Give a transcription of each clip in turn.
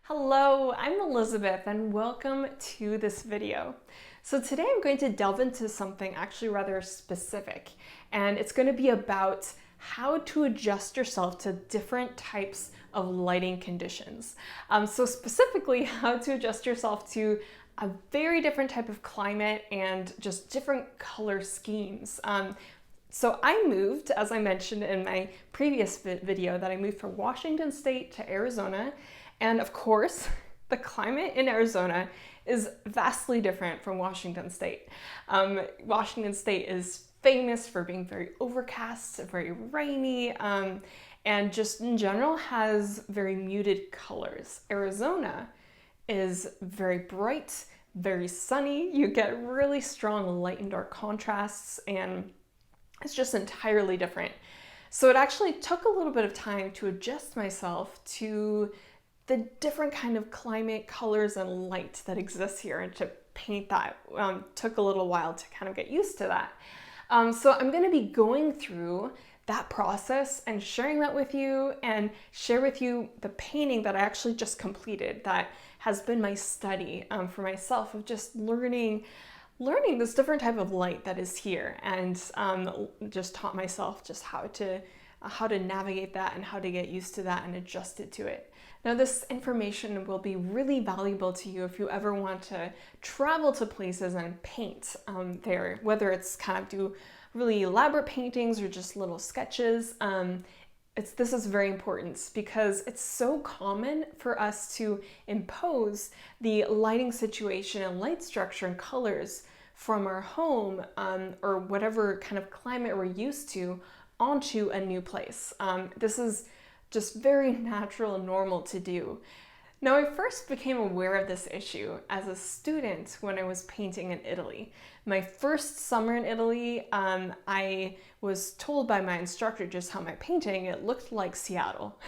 Hello, I'm Elizabeth and welcome to this video. So today I'm going to delve into something actually rather specific, and it's going to be about how to adjust yourself to different types of lighting conditions. So specifically how to adjust yourself to a very different type of climate and just different color schemes. So I moved, as I mentioned in my previous video, that I moved from Washington State to Arizona. And of course, the climate in Arizona is vastly different from Washington State. Washington State is famous for being very overcast, very rainy, and just in general has very muted colors. Arizona is very bright, very sunny. You get really strong light and dark contrasts, and it's just entirely different. So it actually took a little bit of time to adjust myself to the different kind of climate, colors, and light that exists here, and to paint that took a little while to kind of get used to that. So I'm going to be going through that process and sharing that with you, and share with you the painting that I actually just completed that has been my study for myself of just learning this different type of light that is here, and just taught myself just how to navigate that and how to get used to that and adjust it to it. Now, this information will be really valuable to you if you ever want to travel to places and paint there, whether it's kind of do really elaborate paintings or just little sketches. This is very important because it's so common for us to impose the lighting situation and light structure and colors from our home or whatever kind of climate we're used to onto a new place. This is just very natural and normal to do. Now, I first became aware of this issue as a student when I was painting in Italy. My first summer in Italy, I was told by my instructor just how my painting, it looked like Seattle.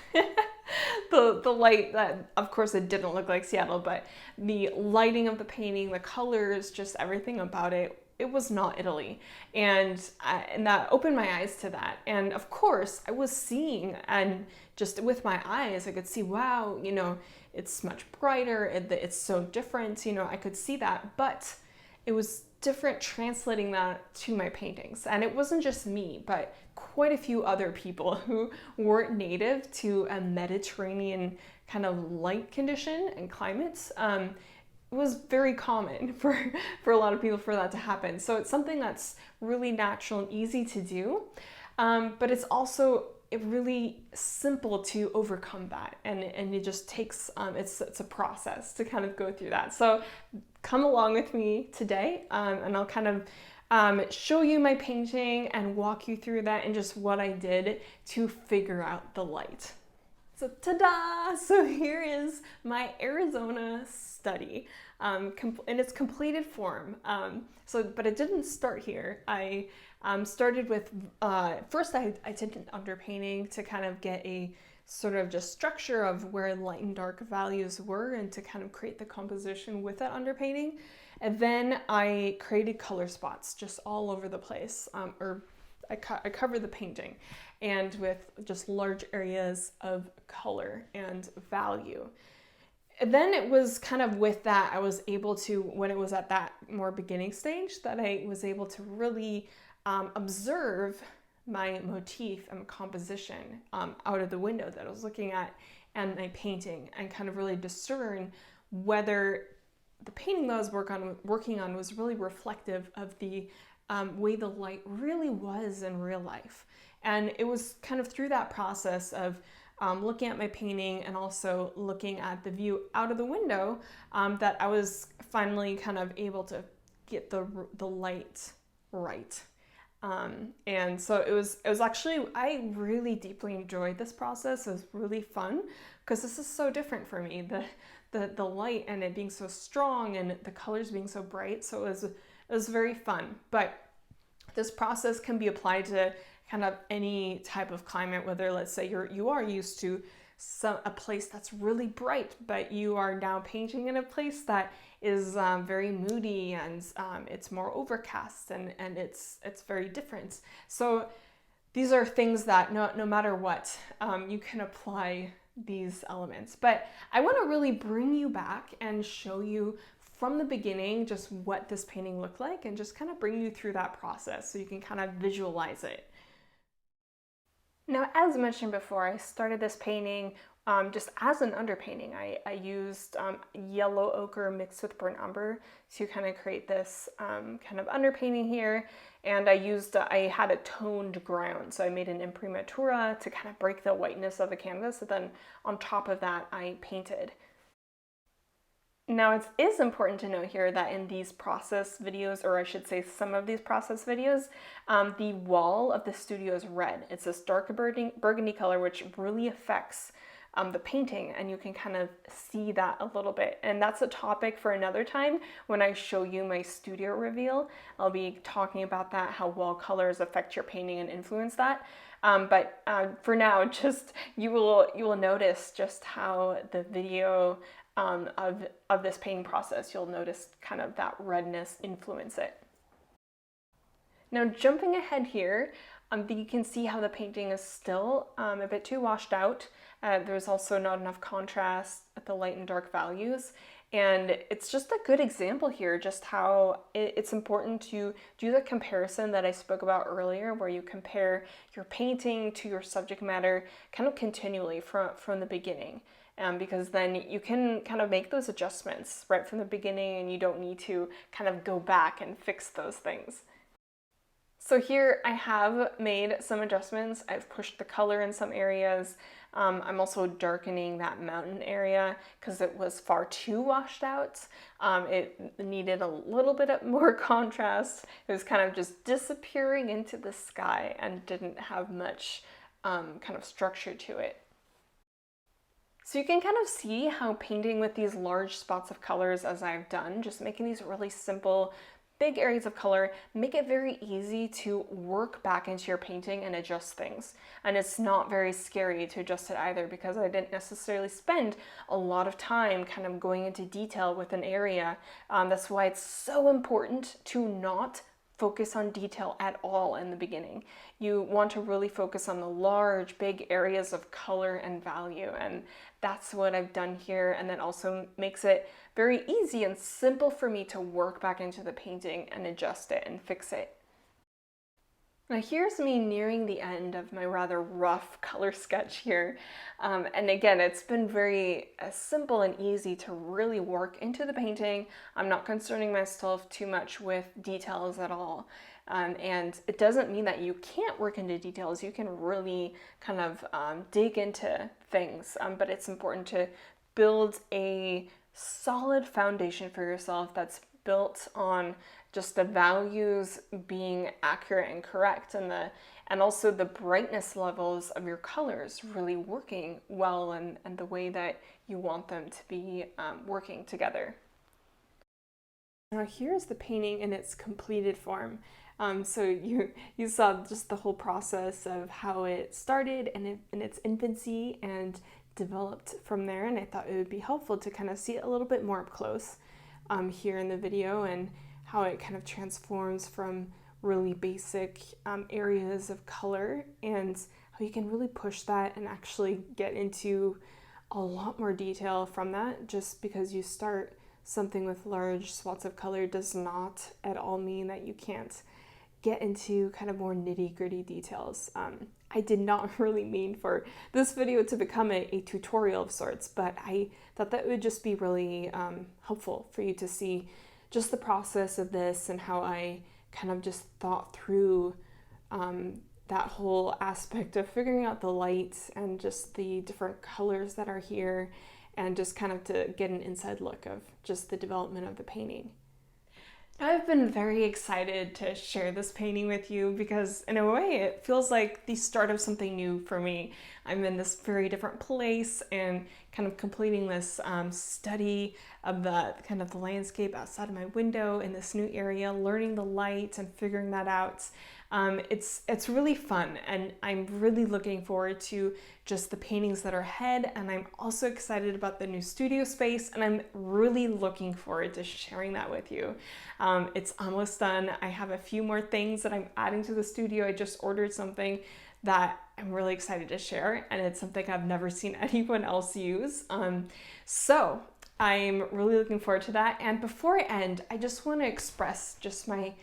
The light, that of course it didn't look like Seattle, but the lighting of the painting, the colors, just everything about it, it was not Italy. And that opened my eyes to that. And of course, I was seeing, and just with my eyes, I could see, wow, it's much brighter, it's so different, I could see that. But it was different translating that to my paintings. And it wasn't just me, but quite a few other people who weren't native to a Mediterranean kind of light condition and climates. It was very common for a lot of people for that to happen. So it's something that's really natural and easy to do, but it's also really simple to overcome that, and it just takes it's a process to kind of go through that. So come along with me today, and I'll kind of show you my painting and walk you through that and just what I did to figure out the light. So ta-da! So here is my Arizona study in its completed form. But it didn't start here. I started with, first I did an underpainting to kind of get a sort of just structure of where light and dark values were, and to kind of create the composition with that underpainting. And then I created color spots just all over the place, I covered the painting, and with just large areas of color and value. And then it was kind of with that, I was able to, when it was at that more beginning stage, that I was able to really observe my motif and composition out of the window that I was looking at, and my painting, and kind of really discern whether the painting that I was working on was really reflective of the way the light really was in real life. And it was kind of through that process of looking at my painting and also looking at the view out of the window that I was finally kind of able to get the light right. And so it was actually, I really deeply enjoyed this process. It was really fun because this is so different for me, the light and it being so strong and the colors being so bright. So it was very fun. But this process can be applied to kind of any type of climate, whether, let's say, you are used to a place that's really bright, but you are now painting in a place that is very moody, and it's more overcast, and it's very different. So these are things that no matter what, you can apply these elements. But I want to really bring you back and show you from the beginning just what this painting looked like, and just kind of bring you through that process so you can kind of visualize it. Now, as mentioned before, I started this painting just as an underpainting. I used yellow ochre mixed with burnt umber to kind of create this kind of underpainting here. And I had a toned ground, so I made an imprimatura to kind of break the whiteness of the canvas, and then on top of that I painted. Now, it is important to note here that in these process videos, or I should say some of these process videos, the wall of the studio is red. It's this dark burgundy color, which really affects the painting, and you can kind of see that a little bit. And that's a topic for another time when I show you my studio reveal. I'll be talking about that, how wall colors affect your painting and influence that. But for now, just you will notice just how the video of this painting process, you'll notice kind of that redness influence it. Now, jumping ahead here, you can see how the painting is still a bit too washed out. There's also not enough contrast at the light and dark values. And it's just a good example here, just how it's important to do the comparison that I spoke about earlier, where you compare your painting to your subject matter kind of continually from the beginning. Because then you can kind of make those adjustments right from the beginning, and you don't need to kind of go back and fix those things. So here I have made some adjustments. I've pushed the color in some areas. I'm also darkening that mountain area because it was far too washed out. It needed a little bit more contrast. It was kind of just disappearing into the sky and didn't have much kind of structure to it. So you can kind of see how painting with these large spots of colors, as I've done, just making these really simple, big areas of color, make it very easy to work back into your painting and adjust things. And it's not very scary to adjust it either, because I didn't necessarily spend a lot of time kind of going into detail with an area. That's why it's so important to not focus on detail at all in the beginning. You want to really focus on the large, big areas of color and value, and that's what I've done here. And that also makes it very easy and simple for me to work back into the painting and adjust it and fix it. Now here's me nearing the end of my rather rough color sketch here. And again, it's been very simple and easy to really work into the painting. I'm not concerning myself too much with details at all. And it doesn't mean that you can't work into details. You can really kind of dig into things, but it's important to build a solid foundation for yourself that's built on just the values being accurate and correct, and also the brightness levels of your colors really working well, and the way that you want them to be working together. Now here's the painting in its completed form. So you saw just the whole process of how it started in its infancy and developed from there, and I thought it would be helpful to kind of see it a little bit more up close here in the video, and how it kind of transforms from really basic areas of color, and how you can really push that and actually get into a lot more detail from that. Just because you start something with large swaths of color does not at all mean that you can't get into kind of more nitty-gritty details. I did not really mean for this video to become a tutorial of sorts, but I thought that would just be really helpful for you to see just the process of this, and how I kind of just thought through that whole aspect of figuring out the light and just the different colors that are here, and just kind of to get an inside look of just the development of the painting. I've been very excited to share this painting with you, because in a way it feels like the start of something new for me. I'm in this very different place and kind of completing this study of the kind of the landscape outside of my window in this new area, learning the light and figuring that out. It's really fun, and I'm really looking forward to just the paintings that are ahead, and I'm also excited about the new studio space, and I'm really looking forward to sharing that with you. It's almost done. I have a few more things that I'm adding to the studio. I just ordered something that I'm really excited to share, and it's something I've never seen anyone else use. So I'm really looking forward to that. And before I end, I just want to express just my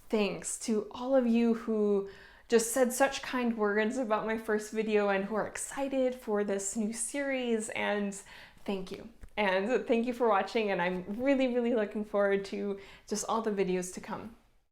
thanks to all of you who just said such kind words about my first video and who are excited for this new series, and thank you. And thank you for watching, and I'm really, really looking forward to just all the videos to come.